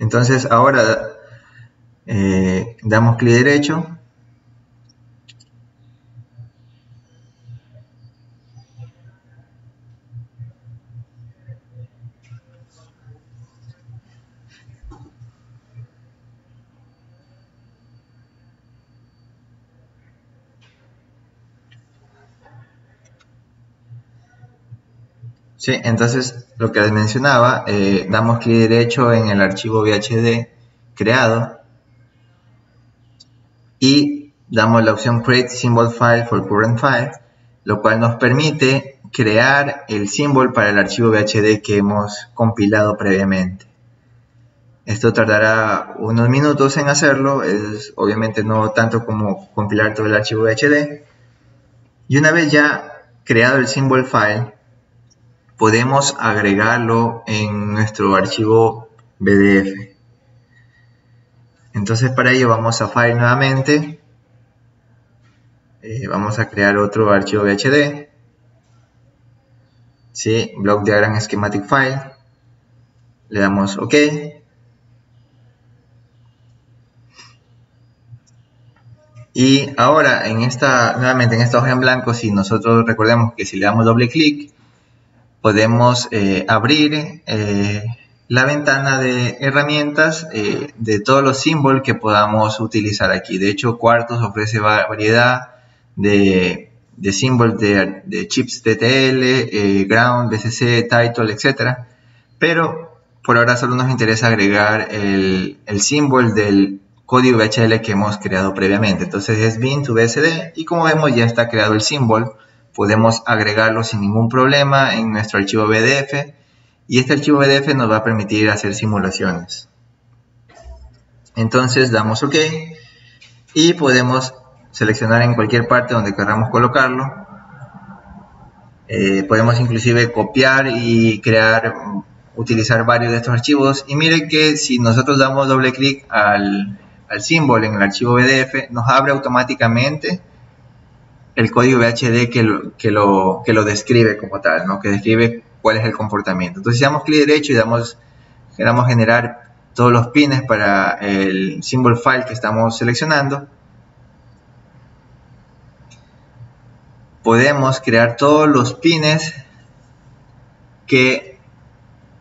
Speaker 1: Entonces ahora damos clic derecho. Sí, entonces lo que les mencionaba, damos clic derecho en el archivo VHD creado y damos la opción Create Symbol File for Current File, lo cual nos permite crear el símbolo para el archivo VHD que hemos compilado previamente. Esto tardará unos minutos en hacerlo, es obviamente no tanto como compilar todo el archivo VHD. Y una vez ya creado el symbol file, podemos agregarlo en nuestro archivo PDF. Entonces para ello vamos a File nuevamente, vamos a crear otro archivo VHD, ¿sí? Block Diagram Schematic File, le damos OK. Y ahora nuevamente en esta hoja en blanco, si nosotros recordemos que si le damos doble clic, podemos abrir la ventana de herramientas de todos los símbolos que podamos utilizar aquí. De hecho, Quartus ofrece variedad de símbolos de chips TTL, Ground, BCC, Title, etc. Pero por ahora solo nos interesa agregar el símbolo del código VHDL que hemos creado previamente. Entonces es bin to BSD y como vemos ya está creado el símbolo. Podemos agregarlo sin ningún problema en nuestro archivo PDF y este archivo PDF nos va a permitir hacer simulaciones. Entonces damos OK y podemos seleccionar en cualquier parte donde queramos colocarlo. Podemos inclusive copiar y utilizar varios de estos archivos y miren que si nosotros damos doble clic al símbolo en el archivo PDF nos abre automáticamente el código VHD que lo describe como tal, ¿no? Que describe cuál es el comportamiento. Entonces si damos clic derecho y queramos generar todos los pines para el symbol file que estamos seleccionando, podemos crear todos los pines que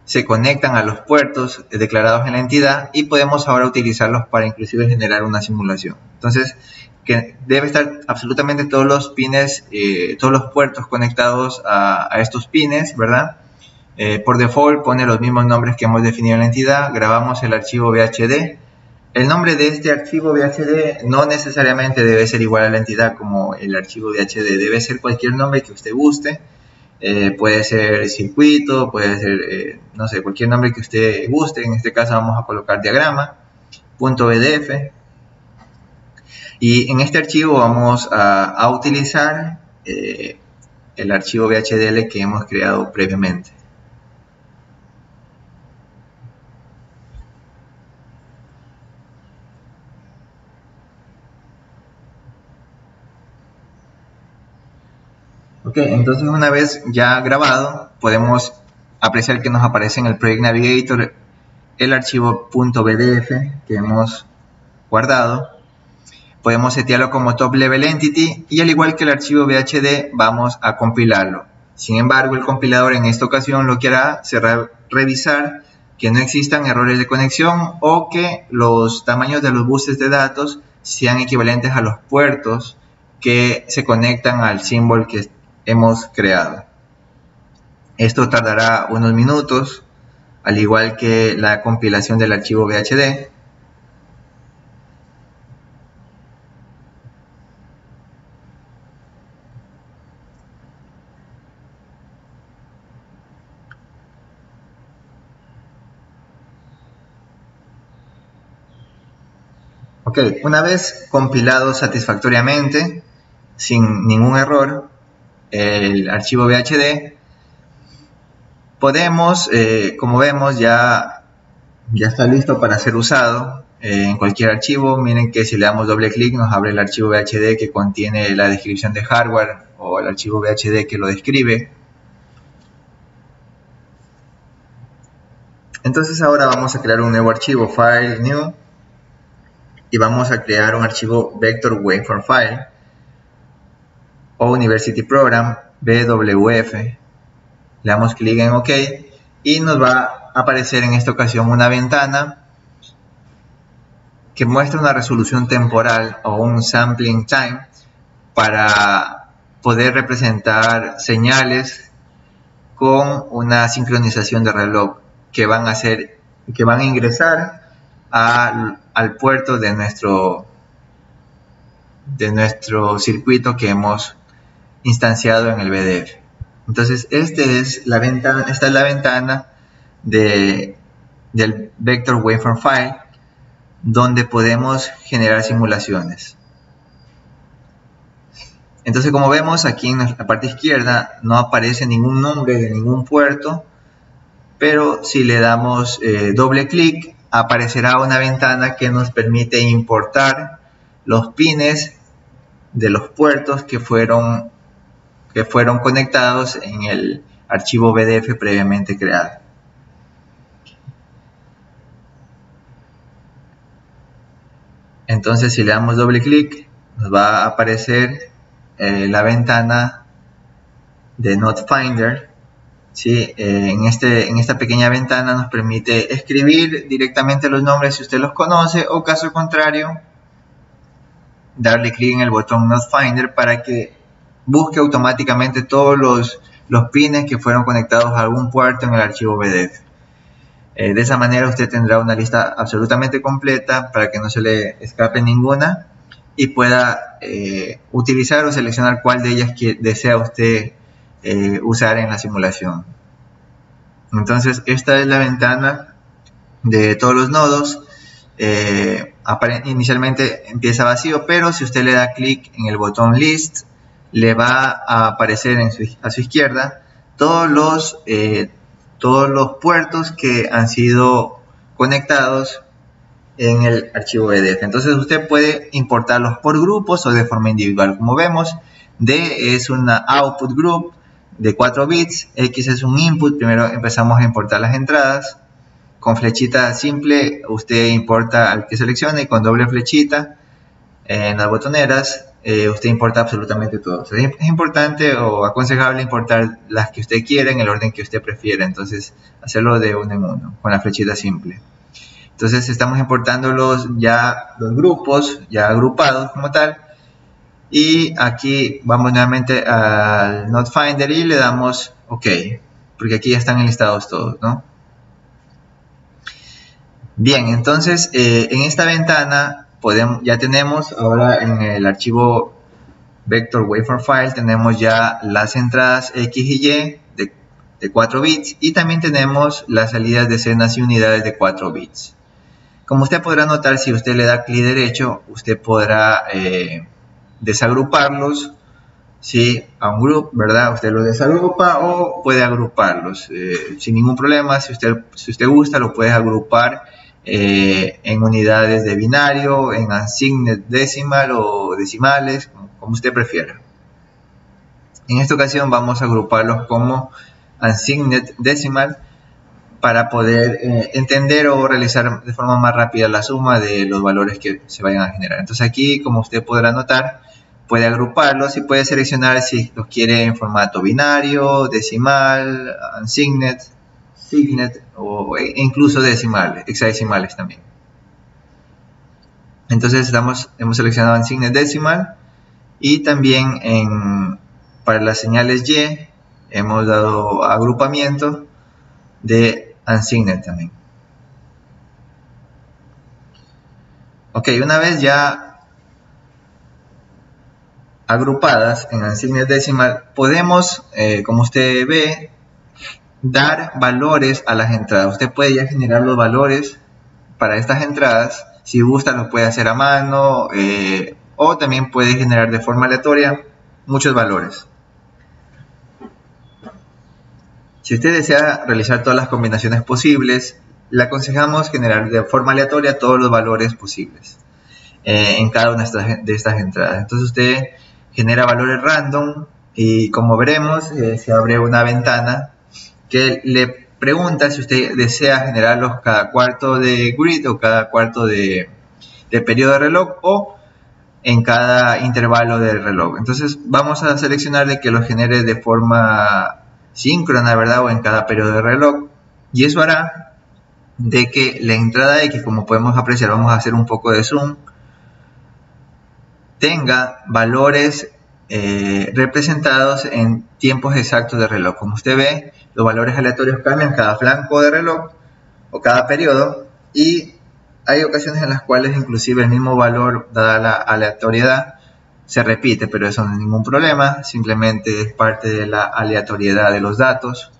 Speaker 1: se conectan a los puertos declarados en la entidad y podemos ahora utilizarlos para inclusive generar una simulación. Entonces, que debe estar absolutamente todos los pines, todos los puertos conectados a estos pines, ¿verdad? Por default pone los mismos nombres que hemos definido en la entidad, grabamos el archivo VHD. El nombre de este archivo VHD no necesariamente debe ser igual a la entidad como el archivo VHD, debe ser cualquier nombre que usted guste. Puede ser circuito, puede ser, no sé, cualquier nombre que usted guste. En este caso vamos a colocar diagrama, .bdf. Y en este archivo vamos a utilizar el archivo VHDL que hemos creado previamente. Ok, entonces una vez ya grabado, podemos apreciar que nos aparece en el Project Navigator el archivo .bdf que hemos guardado. Podemos setearlo como Top Level Entity y al igual que el archivo VHD vamos a compilarlo. Sin embargo, el compilador en esta ocasión lo que hará será revisar que no existan errores de conexión o que los tamaños de los buses de datos sean equivalentes a los puertos que se conectan al símbolo que hemos creado. Esto tardará unos minutos, al igual que la compilación del archivo VHD. Ok, una vez compilado satisfactoriamente, sin ningún error, el archivo VHD, podemos, como vemos, ya está listo para ser usado en cualquier archivo. Miren que si le damos doble clic nos abre el archivo VHD que contiene la descripción de hardware o el archivo VHD que lo describe. Entonces ahora vamos a crear un nuevo archivo, File New, y vamos a crear un archivo Vector Waveform File o University Program BWF. Le damos clic en OK y nos va a aparecer en esta ocasión una ventana que muestra una resolución temporal o un sampling time para poder representar señales con una sincronización de reloj que van a ingresar al puerto de nuestro circuito que hemos instanciado en el BDF. Entonces, esta es la ventana del Vector Waveform File, donde podemos generar simulaciones. Entonces, como vemos aquí en la parte izquierda no aparece ningún nombre de ningún puerto, pero si le damos doble clic, aparecerá una ventana que nos permite importar los pines de los puertos que fueron conectados en el archivo BDF previamente creado. Entonces, si le damos doble clic, nos va a aparecer la ventana de Node Finder. ¿Sí? En esta pequeña ventana nos permite escribir directamente los nombres si usted los conoce, o caso contrario, darle clic en el botón Node Finder para que busque automáticamente todos los pines que fueron conectados a algún puerto en el archivo BDF. De esa manera usted tendrá una lista absolutamente completa para que no se le escape ninguna y pueda utilizar o seleccionar cuál de ellas desea usted usar en la simulación. Entonces, esta es la ventana de todos los nodos. Inicialmente empieza vacío, pero si usted le da clic en el botón List, le va a aparecer a su izquierda todos los puertos que han sido conectados en el archivo BDF. Entonces usted puede importarlos por grupos o de forma individual. Como vemos, D es una output group de 4 bits, X es un input. Primero empezamos a importar las entradas. Con flechita simple usted importa al que seleccione, y con doble flechita en las botoneras usted importa absolutamente todo. O sea, es importante o aconsejable importar las que usted quiera en el orden que usted prefiera. Entonces, hacerlo de uno en uno con la flechita simple. Entonces, estamos importando los grupos ya agrupados como tal. Y aquí vamos nuevamente al Node Finder y le damos OK, porque aquí ya están enlistados todos, ¿no? Bien, entonces en esta ventana ya tenemos ahora en el archivo Vector Waveform File, tenemos ya las entradas X y Y de 4 bits y también tenemos las salidas de decenas y unidades de 4 bits. Como usted podrá notar, si usted le da clic derecho, usted podrá desagruparlos, ¿sí? A un group, ¿verdad? Usted los desagrupa o puede agruparlos sin ningún problema. Si usted gusta, lo puede agrupar en unidades de binario, en unsigned decimal o decimales, como usted prefiera. En esta ocasión vamos a agruparlos como unsigned decimal para poder entender o realizar de forma más rápida la suma de los valores que se vayan a generar. Entonces aquí, como usted podrá notar, puede agruparlos y puede seleccionar si los quiere en formato binario, decimal, unsigned, signed o incluso decimales, hexadecimales también. Entonces hemos seleccionado unsigned decimal y también para las señales Y hemos dado agrupamiento de unsigned también. Ok, una vez ya agrupadas en unsigned decimal, podemos, como usted ve, dar valores a las entradas. Usted puede ya generar los valores para estas entradas. Si gusta, lo puede hacer a mano o también puede generar de forma aleatoria muchos valores. Si usted desea realizar todas las combinaciones posibles, le aconsejamos generar de forma aleatoria todos los valores posibles en cada una de estas entradas. Entonces usted genera valores random y, como veremos, se abre una ventana que le pregunta si usted desea generarlos cada cuarto de grid o cada cuarto de periodo de reloj o en cada intervalo del reloj. Entonces vamos a seleccionarle que los genere de forma síncrona, ¿verdad? O en cada periodo de reloj, y eso hará de que la entrada X, como podemos apreciar, vamos a hacer un poco de zoom, tenga valores representados en tiempos exactos de reloj. Como usted ve, los valores aleatorios cambian cada flanco de reloj o cada periodo, y hay ocasiones en las cuales inclusive el mismo valor, dada la aleatoriedad, se repite, pero eso no es ningún problema, simplemente es parte de la aleatoriedad de los datos.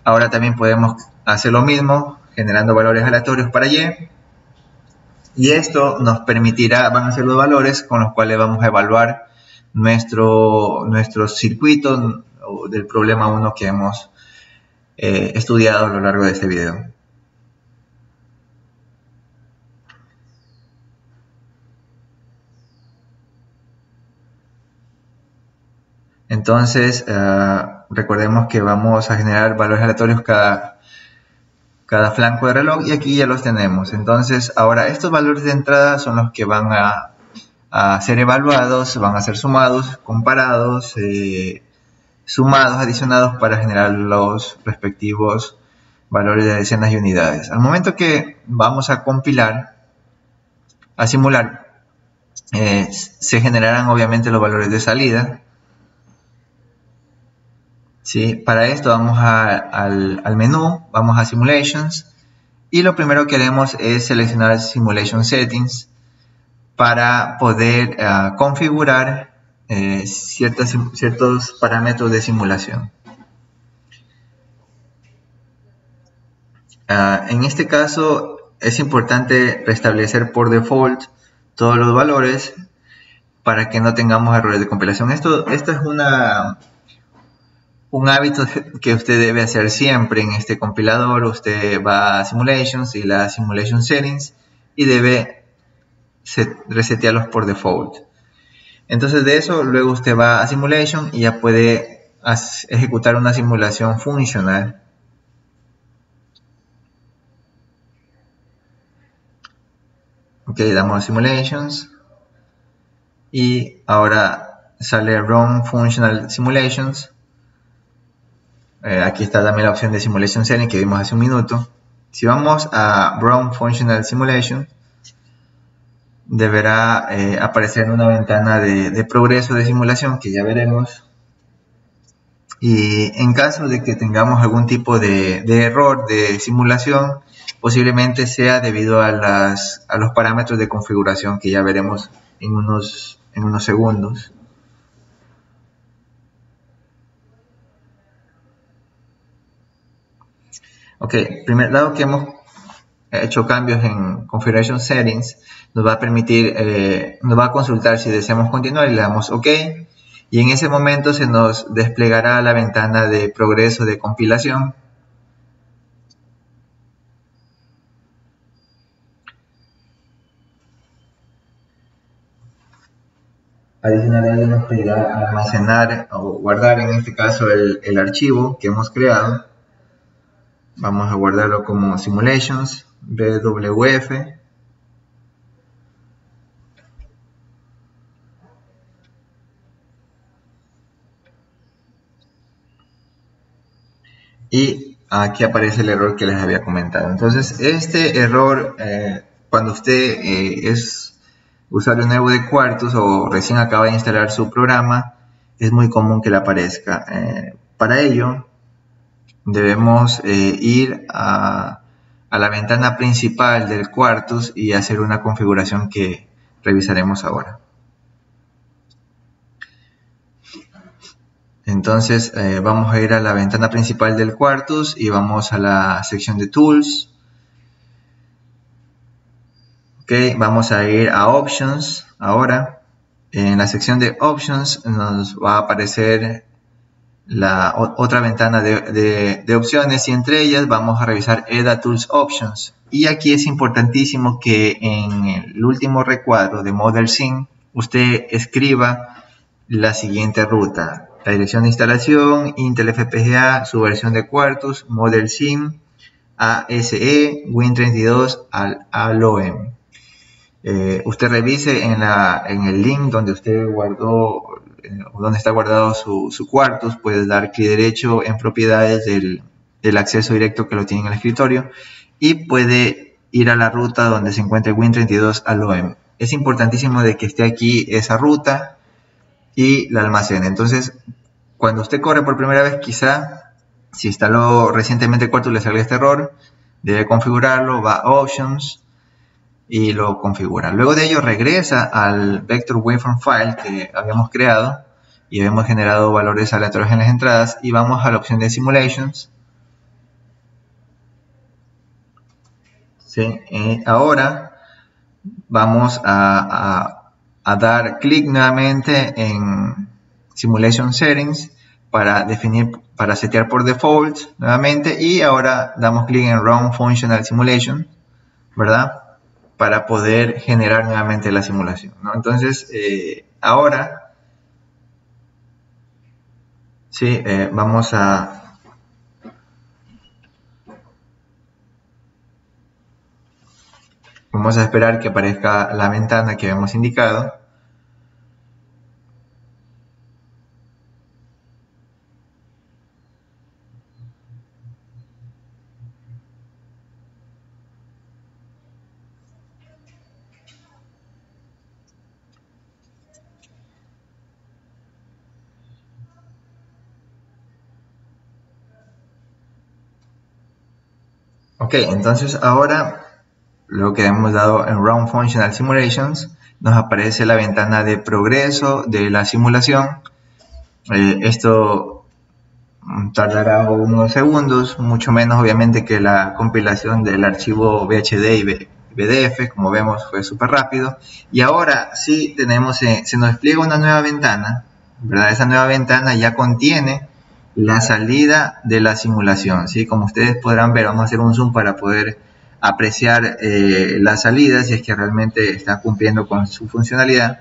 Speaker 1: Ahora también podemos hacer lo mismo, generando valores aleatorios para Y, y esto nos permitirá, van a ser los valores con los cuales vamos a evaluar nuestro circuito del problema 1 que hemos estudiado a lo largo de este video. Entonces, recordemos que vamos a generar valores aleatorios cada flanco de reloj, y aquí ya los tenemos. Entonces, ahora estos valores de entrada son los que van a ser evaluados, van a ser sumados, comparados, sumados, adicionados para generar los respectivos valores de decenas y unidades. Al momento que vamos a compilar, a simular, se generarán obviamente los valores de salida. ¿Sí? Para esto vamos al menú, vamos a Simulations, y lo primero que haremos es seleccionar Simulation Settings para poder configurar ciertos parámetros de simulación. En este caso es importante restablecer por default todos los valores para que no tengamos errores de compilación. Esto es un hábito que usted debe hacer siempre en este compilador. Usted va a Simulations y la Simulation Settings y debe resetearlos por default. Entonces de eso luego usted va a Simulation y ya puede ejecutar una simulación funcional. Ok, damos a Simulations y ahora sale Run Functional Simulations. Aquí está también la opción de Simulation Setting que vimos hace un minuto. Si vamos a Run Functional Simulation, deberá aparecer una ventana de progreso de simulación que ya veremos. Y en caso de que tengamos algún tipo de error de simulación, posiblemente sea debido a los parámetros de configuración que ya veremos en unos segundos. Ok, dado que hemos hecho cambios en Configuration Settings, nos va a permitir, nos va a consultar si deseamos continuar y le damos OK. Y en ese momento se nos desplegará la ventana de progreso de compilación. Adicionalmente nos pedirá almacenar o guardar, en este caso, el archivo que hemos creado. Vamos a guardarlo como Simulations, BWF. Y aquí aparece el error que les había comentado. Entonces, este error, cuando usted es usuario nuevo de Quartus o recién acaba de instalar su programa, es muy común que le aparezca. Para ello, debemos ir a la ventana principal del Quartus y hacer una configuración que revisaremos ahora. Entonces vamos a ir a la ventana principal del Quartus y vamos a la sección de Tools. Ok, vamos a ir a Options ahora. En la sección de Options nos va a aparecer la otra ventana de opciones, y entre ellas vamos a revisar EDA Tools Options. Y aquí es importantísimo que en el último recuadro de Model Sim usted escriba la siguiente ruta: la dirección de instalación, Intel FPGA, su versión de Quartus, Model Sim, ASE, Win32 al ALOEM. Usted revise en el link donde usted guardó, donde está guardado su Quartus, puede dar clic derecho en propiedades del acceso directo que lo tiene en el escritorio y puede ir a la ruta donde se encuentra Win32 ALOEM. Es importantísimo de que esté aquí esa ruta. y la almacena. Entonces, cuando usted corre por primera vez, quizá si instaló recientemente Quartus le salga este error, debe configurarlo, va a Options y lo configura. Luego de ello regresa al Vector Waveform File que habíamos creado y habíamos generado valores aleatorios en las entradas, y vamos a la opción de Simulations. ¿Sí? Ahora vamos a dar clic nuevamente en Simulation Settings para setear por default nuevamente, y ahora damos clic en Run Functional Simulation, ¿verdad? Para poder generar nuevamente la simulación, ¿no? Entonces, ahora sí, vamos a esperar que aparezca la ventana que habíamos indicado. Ok, entonces ahora, luego que hemos dado en Run Functional Simulations, nos aparece la ventana de progreso de la simulación. Esto tardará unos segundos, mucho menos obviamente que la compilación del archivo VHD y BDF. Como vemos, fue súper rápido. Y ahora sí tenemos, se nos despliega una nueva ventana, ¿verdad? Esa nueva ventana ya contiene la salida de la simulación, ¿sí? Como ustedes podrán ver, vamos a hacer un zoom para poder apreciar la salida, si es que realmente está cumpliendo con su funcionalidad.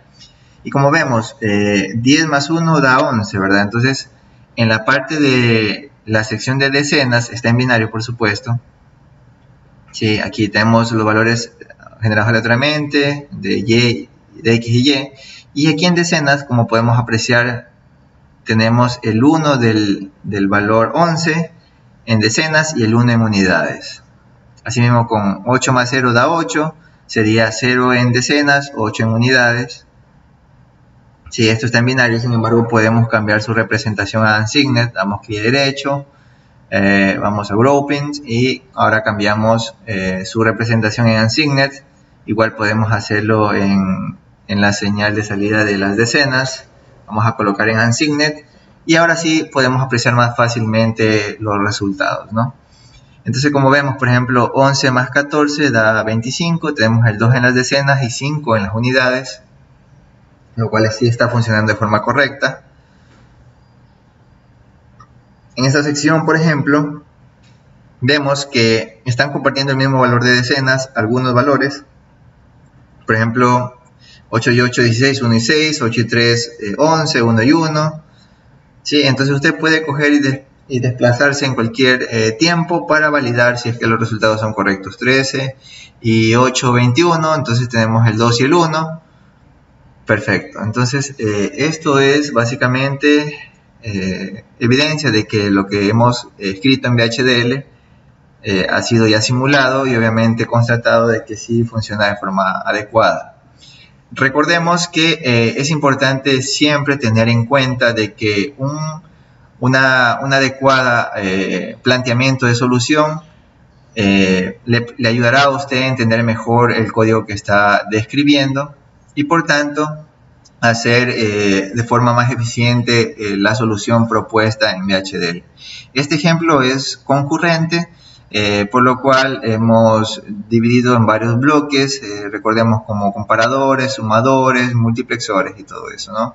Speaker 1: Y como vemos, 10 más 1 da 11, ¿verdad? Entonces, en la parte de la sección de decenas, está en binario, por supuesto. Sí, aquí tenemos los valores generados aleatoriamente de X y Y. Y aquí en decenas, como podemos apreciar, tenemos el 1 del valor 11 en decenas y el 1 en unidades. Asimismo, con 8 más 0 da 8, sería 0 en decenas, 8 en unidades. Si esto está en binario, sin embargo, podemos cambiar su representación a Unsigned. Damos clic derecho, vamos a Groupings y ahora cambiamos su representación en Unsigned. Igual podemos hacerlo en la señal de salida de las decenas. Vamos a colocar en Unsigned y ahora sí podemos apreciar más fácilmente los resultados, ¿no? Entonces, como vemos, por ejemplo, 11 más 14 da 25. Tenemos el 2 en las decenas y 5 en las unidades, lo cual sí está funcionando de forma correcta. En esta sección, por ejemplo, vemos que están compartiendo el mismo valor de decenas, algunos valores. Por ejemplo, 8 y 8, 16, 1 y 6, 8 y 3, 11, 1 y 1. ¿Sí? Entonces usted puede coger y desplazarse en cualquier tiempo para validar si es que los resultados son correctos. 13 y 8, 21, entonces tenemos el 2 y el 1. Perfecto, entonces esto es básicamente evidencia de que lo que hemos escrito en VHDL ha sido ya simulado y obviamente constatado de que sí funciona de forma adecuada. Recordemos que es importante siempre tener en cuenta de que una adecuada planteamiento de solución le ayudará a usted a entender mejor el código que está describiendo y por tanto hacer de forma más eficiente la solución propuesta en VHDL. Este ejemplo es concurrente, por lo cual hemos dividido en varios bloques, recordemos como comparadores, sumadores, multiplexores y todo eso, ¿no?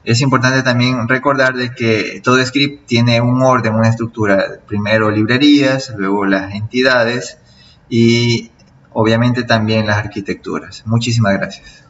Speaker 1: Es importante también recordar de que todo script tiene un orden, una estructura, primero librerías, luego las entidades y obviamente también las arquitecturas. Muchísimas gracias.